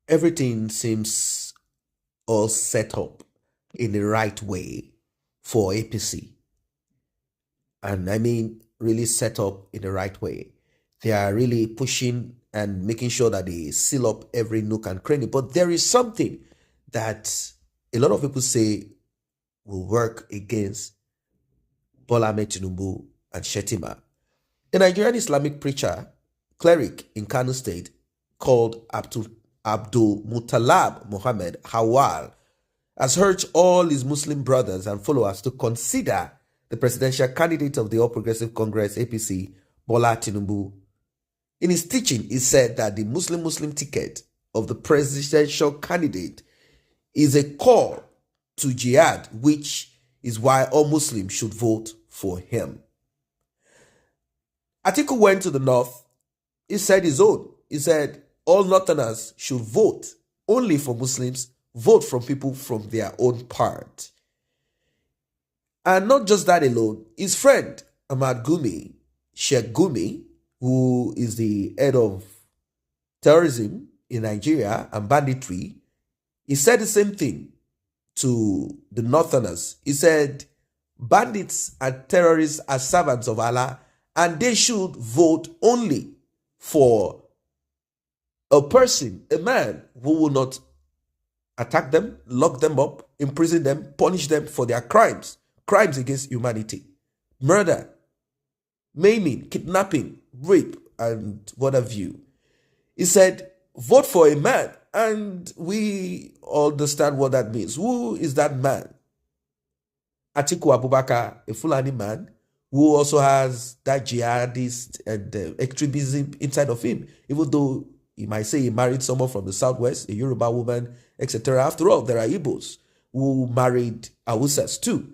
everything seems all set up in the right way for APC. And I mean, really set up in the right way. They are really pushing and making sure that they seal up every nook and cranny. But there is something that a lot of people say will work against Bola Ahmed Tinubu and Shetima. A Nigerian Islamic preacher, cleric in Kano State, called Abdul Mutalab Muhammad Hawal, has urged all his Muslim brothers and followers to consider the presidential candidate of the All Progressive Congress, APC, Bola Tinubu. In his teaching, he said that the Muslim ticket of the presidential candidate is a call to jihad, which is why all Muslims should vote for him. Atiku went to the north. He said his own. He said all northerners should vote only for Muslims, vote from people from their own part. And not just that alone, his friend Ahmad Gumi, Sheikh Gumi, who is the head of terrorism in Nigeria and banditry, he said the same thing to the northerners. He said bandits and terrorists are servants of Allah and they should vote only for a person, a man who will not attack them, lock them up, imprison them, punish them for their crimes against humanity, murder, maiming, kidnapping, rape, and what have you. He said, vote for a man, and we understand what that means. Who is that man? Atiku Abubakar, a Fulani man, who also has that jihadist and extremism inside of him, even though he might say he married someone from the southwest, a Yoruba woman, etc. After all, there are Igbos who married Hausas too.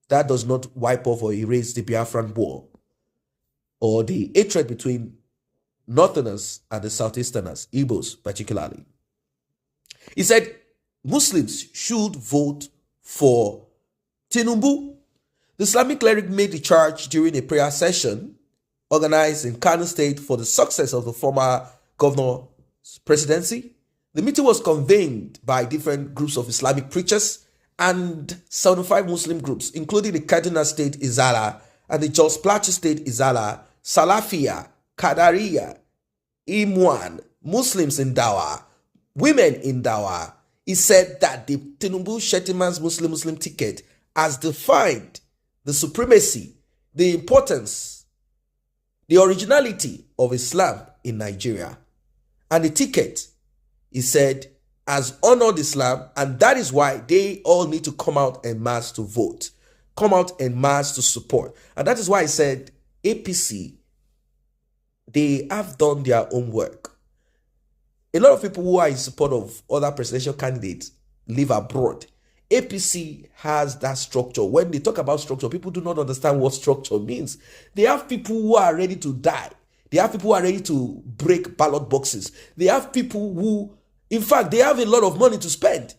That does not wipe off or erase the Biafran war or the hatred between northerners and the southeasterners, Igbos particularly. He said Muslims should vote for Tinubu. The Islamic cleric made the charge during a prayer session organized in Kano State for the success of the former governor's presidency. The meeting was convened by different groups of Islamic preachers and 75 Muslim groups, including the Kaduna State Izala and the Jos Plateau State Izala, Salafia, Qadariya, Imwan, Muslims in Dawa, women in Dawa. He said that the Tinubu Shetiman's Muslim ticket has defined the supremacy, the importance, the originality of Islam in Nigeria. And the ticket, he said, has honored Islam, and that is why they all need to come out en masse to vote, come out en masse to support. And that is why I said APC, they have done their own work. A lot of people who are in support of other presidential candidates live abroad. APC has that structure. When they talk about structure, people do not understand what structure means. They have people who are ready to die. They have people who are ready to break ballot boxes. They have people who, in fact, they have a lot of money to spend.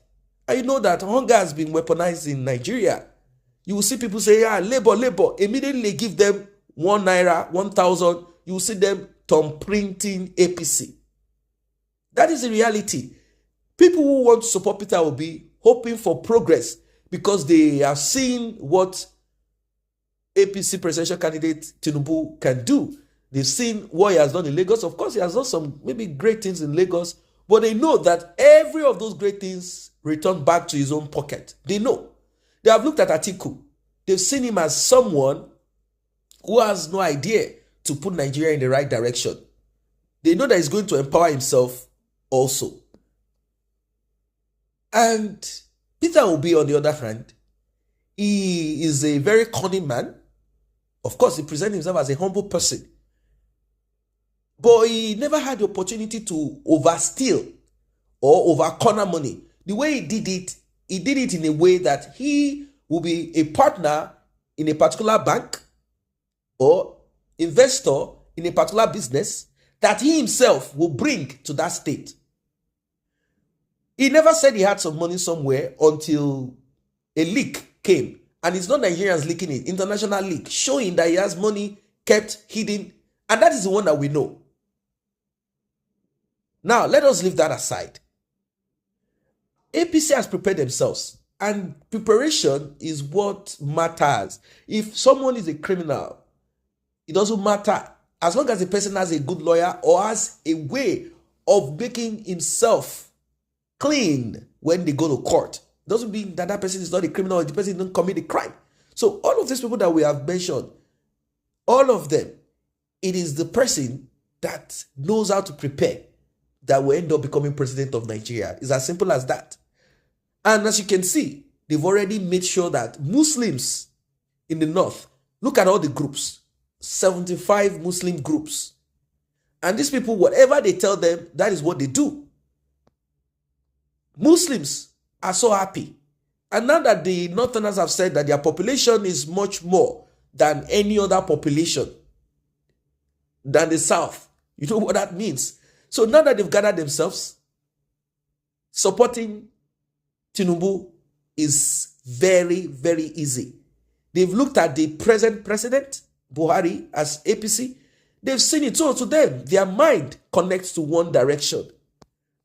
And you know that hunger has been weaponized in Nigeria. You will see people say, labor. Immediately give them 1 naira, 1,000. You will see them printing APC. That is the reality. People who want to support Peter Obi hoping for progress because they have seen what APC presidential candidate Tinubu can do. They've seen what he has done in Lagos. Of course, he has done some maybe great things in Lagos, but they know that every of those great things return back to his own pocket. They know. They have looked at Atiku. They've seen him as someone who has no idea to put Nigeria in the right direction. They know that he's going to empower himself also. And Peter Obi, on the other hand, he is a very cunning man. Of course, he presents himself as a humble person. But he never had the opportunity to oversteal or over-corner money. The way he did it in a way that he will be a partner in a particular bank or investor in a particular business that he himself will bring to that state. He never said he had some money somewhere until a leak came. And it's not Nigerians leaking it, international leak, showing that he has money kept hidden. And that is the one that we know. Now, let us leave that aside. APC has prepared themselves, and preparation is what matters. If someone is a criminal, it doesn't matter. As long as the person has a good lawyer or has a way of making himself clean when they go to court, it doesn't mean that that person is not a criminal or the person didn't commit a crime. So all of these people that we have mentioned, all of them, it is the person that knows how to prepare that will end up becoming president of Nigeria. It's as simple as that. And as you can see, they've already made sure that Muslims in the north, look at all the groups, 75 Muslim groups. And these people, whatever they tell them, that is what they do. Muslims are so happy. And now that the Northerners have said that their population is much more than any other population than the South, you know what that means. So now that they've gathered themselves, supporting TINUBU is very, very easy. They've looked at the present president, Buhari, as APC. They've seen it. So to them, their mind connects to one direction.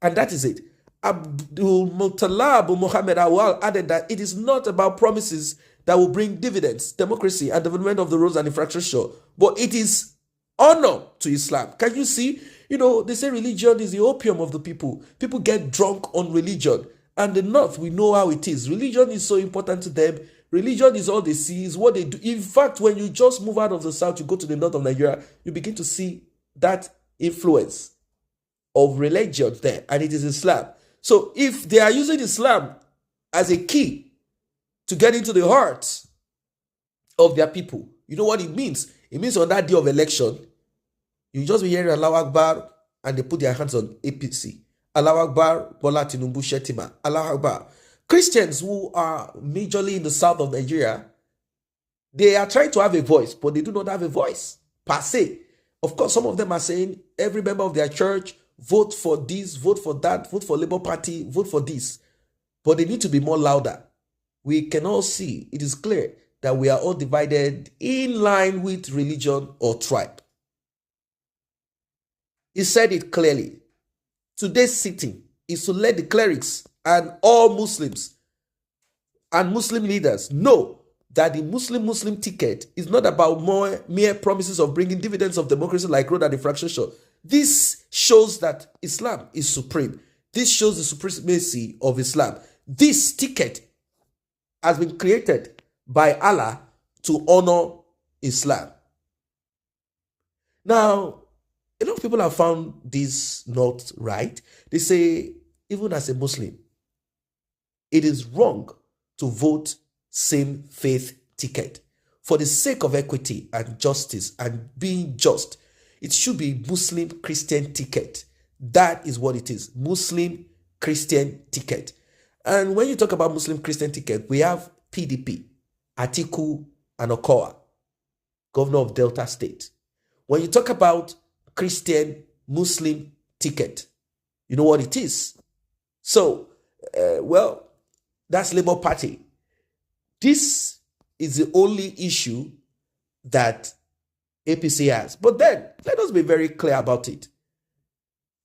And that is it. Abdul Muttalib Abu Muhammad Awal added that it is not about promises that will bring dividends, democracy, and development of the roads and infrastructure, but it is honor to Islam. Can you see? You know, they say religion is the opium of the people. People get drunk on religion. And the North, we know how it is. Religion is so important to them. Religion is all they see, is what they do. In fact, when you just move out of the South, you go to the north of Nigeria, you begin to see that influence of religion there, and it is Islam. So if they are using Islam as a key to get into the hearts of their people, you know what it means? It means on that day of election, you just be hearing Allahu Akbar, and they put their hands on APC. Allahu Akbar, Bola Tinubu Shetima. Allahu Akbar. Christians who are majorly in the south of Nigeria, they are trying to have a voice, but they do not have a voice per se. Of course, some of them are saying every member of their church, vote for this, vote for that, vote for Labour Party, vote for this. But they need to be more louder. We can all see, it is clear that we are all divided in line with religion or tribe. He said it clearly. Today's sitting is to let the clerics and all Muslims and Muslim leaders know that the Muslim ticket is not about mere promises of bringing dividends of democracy like road and infrastructure. This shows that Islam is supreme. This shows the supremacy of Islam. This ticket has been created by Allah to honor Islam. Now, a lot of people have found this not right. They say, even as a Muslim, it is wrong to vote same faith ticket. For the sake of equity and justice and being just, it should be Muslim Christian ticket. That is what it is. Muslim Christian ticket. And when you talk about Muslim Christian ticket, we have PDP, Atiku and Okowa, governor of Delta State. When you talk about Christian Muslim ticket, you know what it is. So, well, that's Labour Party. This is the only issue that APC has. But then, let us be very clear about it.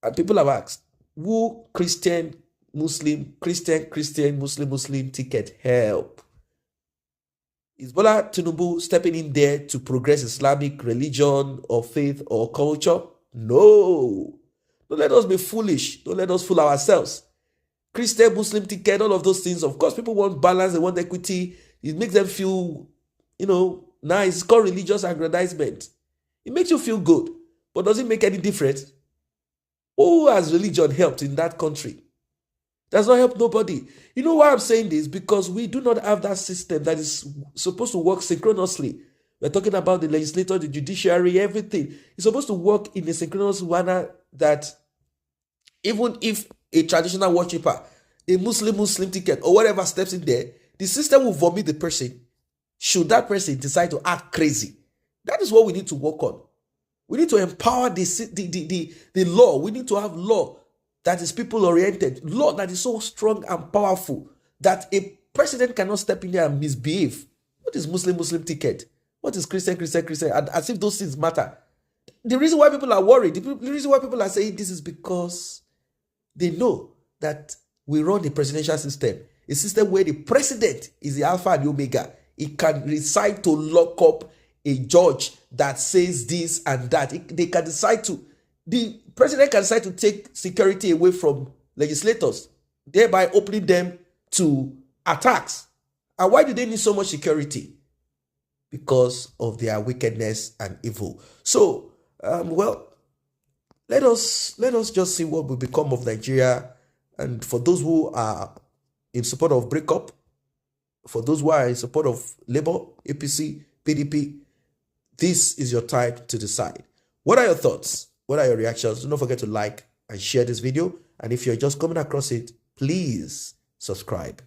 And people have asked, will Christian, Muslim, Christian, Muslim ticket help? Is Bola Tinubu stepping in there to progress Islamic religion or faith or culture? No. Don't let us be foolish. Don't let us fool ourselves. Christian, Muslim ticket, all of those things. Of course, people want balance, they want equity. It makes them feel, nice. It's called religious aggrandizement. It makes you feel good. But does it make any difference? Who has religion helped in that country? Does not help nobody. You know why I'm saying this? Because we do not have that system that is supposed to work synchronously. We're talking about the legislature, the judiciary, everything. It's supposed to work in a synchronous manner that even if a traditional worshipper, a Muslim ticket, or whatever steps in there, the system will vomit the person should that person decide to act crazy. That is what we need to work on. We need to empower the law. We need to have law that is people-oriented, law that is so strong and powerful that a president cannot step in there and misbehave. What is Muslim ticket? What is Christian? And as if those things matter. The reason why people are worried, the reason why people are saying this is because they know that we run the presidential system, a system where the president is the alpha and the omega. He can decide to lock up a judge that says this and that. They can decide to, the president can decide to take security away from legislators, thereby opening them to attacks. And why do they need so much security? Because of their wickedness and evil. So, well, let us just see what will become of Nigeria. And for those who are in support of breakup, for those who are in support of Labour, APC, PDP, this is your time to decide. What are your thoughts? What are your reactions? Do not forget to like and share this video. And if you're just coming across it, please subscribe.